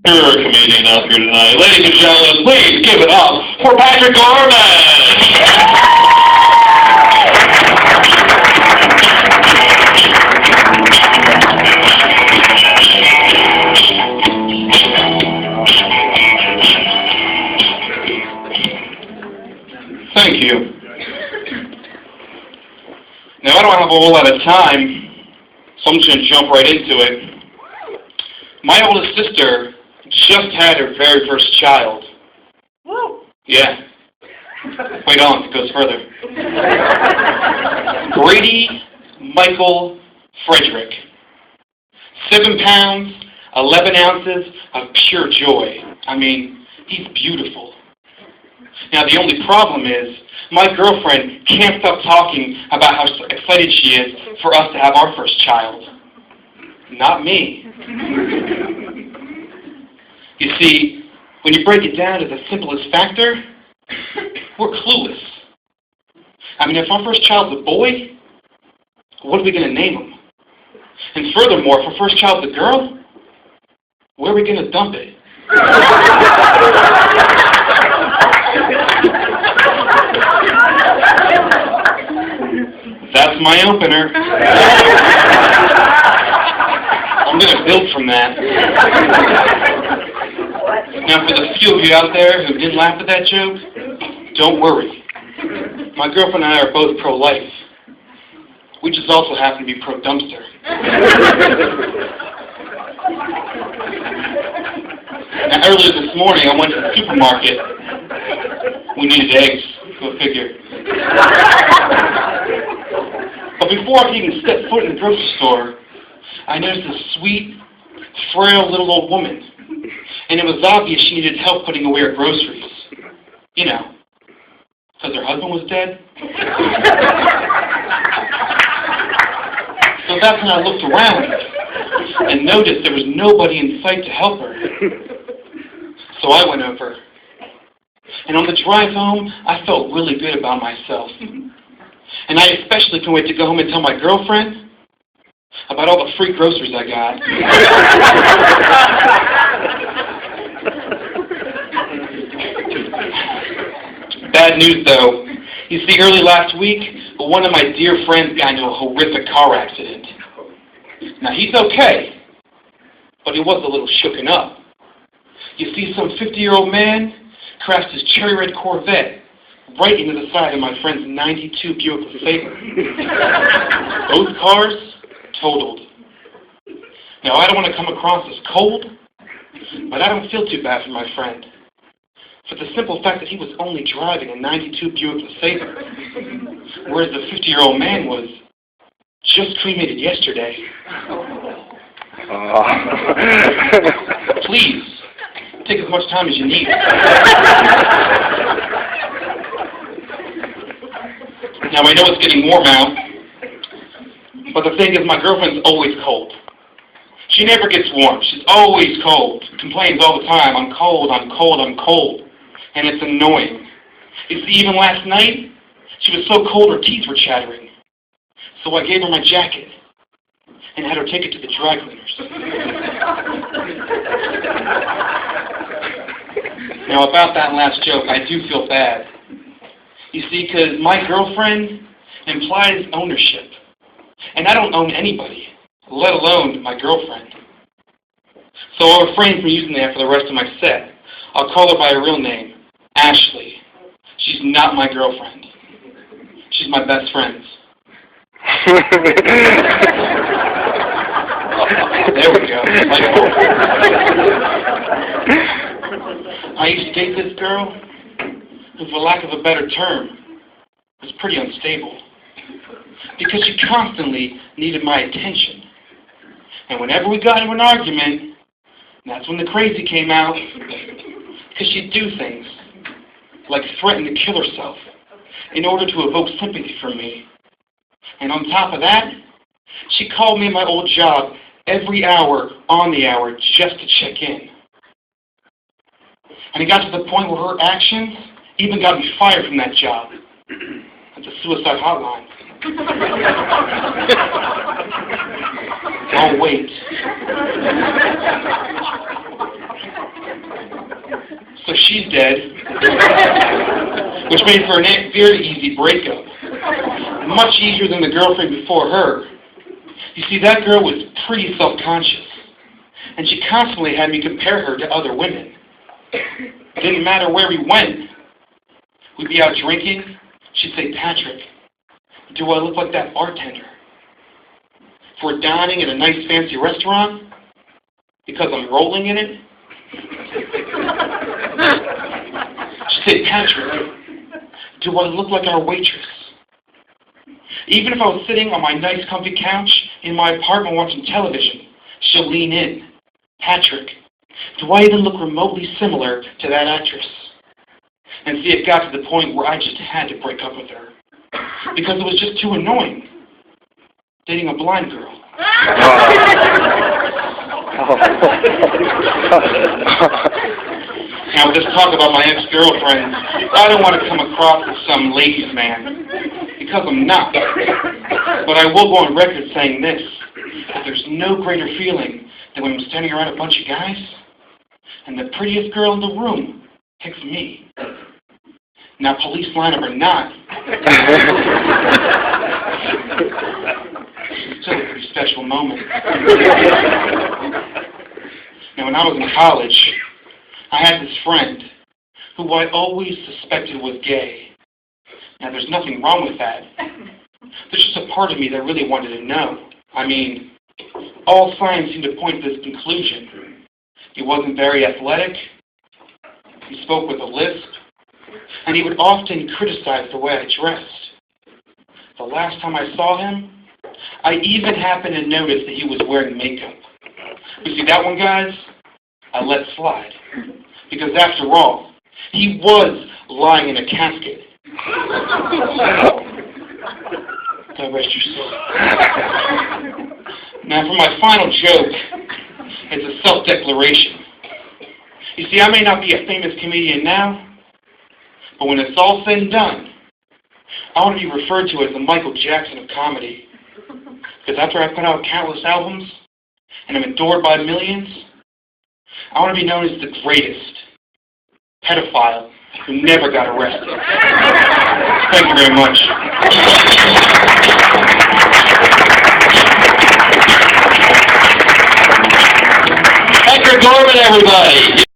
You're a comedian out here tonight. Ladies and gentlemen, please give it up for Patrick Gorman! Thank you. Now, I don't have a whole lot of time, so I'm just going to jump right into it. My oldest sister just had her very first child. Woo! Yeah. Wait on, it goes further. Grady Michael Frederick. 7 pounds, 11 ounces of pure joy. I mean, he's beautiful. Now, the only problem is, my girlfriend can't stop talking about how excited she is for us to have our first child. Not me. You see, when you break it down to the simplest factor, we're clueless. I mean, if our first child's a boy, what are we going to name him? And furthermore, if our first child's a girl, where are we going to dump it? That's my opener. I'm going to build from that. Now, for the few of you out there who didn't laugh at that joke, don't worry. My girlfriend and I are both pro-life. We just also happen to be pro-dumpster. Now, earlier this morning, I went to the supermarket. We needed eggs, go figure. But before I could even step foot in the grocery store, I noticed a sweet, frail little old woman. And it was obvious she needed help putting away her groceries. You know, because her husband was dead. So that's when I looked around and noticed there was nobody in sight to help her. So I went over. And on the drive home, I felt really good about myself. And I especially couldn't wait to go home and tell my girlfriend about all the free groceries I got. Bad news, though. You see, early last week, one of my dear friends got into a horrific car accident. Now, he's okay, but he was a little shooken up. You see, some 50-year-old man crashed his cherry red Corvette right into the side of my friend's 92 Buick LeSabre. Both cars totaled. Now, I don't want to come across as cold, but I don't feel too bad for my friend. For the simple fact that he was only driving a 92 Buick LeSabre, whereas the 50-year-old man was just cremated yesterday. Please, take as much time as you need. Now, I know it's getting warm out, but the thing is, my girlfriend's always cold. She never gets warm. She's always cold. Complains all the time, I'm cold, I'm cold, I'm cold. And it's annoying. You see, even last night, she was so cold her teeth were chattering. So I gave her my jacket and had her take it to the dry cleaners. Now, about that last joke, I do feel bad. You see, because my girlfriend implies ownership. And I don't own anybody, let alone my girlfriend. So I'll refrain from using that for the rest of my set. I'll call her by her real name, Ashley. She's not my girlfriend. She's my best friend. There we go. I used to date this girl who, for lack of a better term, was pretty unstable. Because she constantly needed my attention. And whenever we got into an argument, that's when the crazy came out. Because she'd do things like threaten to kill herself in order to evoke sympathy from me. And on top of that, she called me at my old job every hour on the hour just to check in. And it got to the point where her actions even got me fired from that job. It's a suicide hotline. Oh, wait. so she's dead, which made for a very easy breakup. Much easier than the girlfriend before her. You see, that girl was pretty self-conscious, and she constantly had me compare her to other women. It didn't matter where we went. We'd be out drinking. She'd say, "Patrick, do I look like that bartender?" If we're dining in a nice fancy restaurant, because I'm rolling in it, she'd say, "Patrick, do I look like our waitress?" Even if I was sitting on my nice comfy couch in my apartment watching television, she'll lean in. "Patrick, do I even look remotely similar to that actress?" And see, it got to the point where I just had to break up with her. Because it was just too annoying. Dating a blind girl. Now, with this talk about my ex-girlfriend, I don't want to come across as some ladies' man. Because I'm not. But I will go on record saying this, that there's no greater feeling than when I'm standing around a bunch of guys, and the prettiest girl in the room picks me. Now, police lineup or not, it's still a pretty special moment. Now, when I was in college, I had this friend who I always suspected was gay. Now, there's nothing wrong with that. There's just a part of me that really wanted to know. I mean, all signs seemed to point to this conclusion. He wasn't very athletic. He spoke with a lisp. And he would often criticize the way I dressed. The last time I saw him, I even happened to notice that he was wearing makeup. You see, that one, guys, I let slide. Because after all, he was lying in a casket. God rest your soul. Now, for my final joke, it's a self-declaration. You see, I may not be a famous comedian now, but when it's all said and done, I want to be referred to as the Michael Jackson of comedy. Because after I put out countless albums, and I'm adored by millions, I want to be known as the greatest pedophile who never got arrested. Thank you very much. Edgar Gorman, everybody.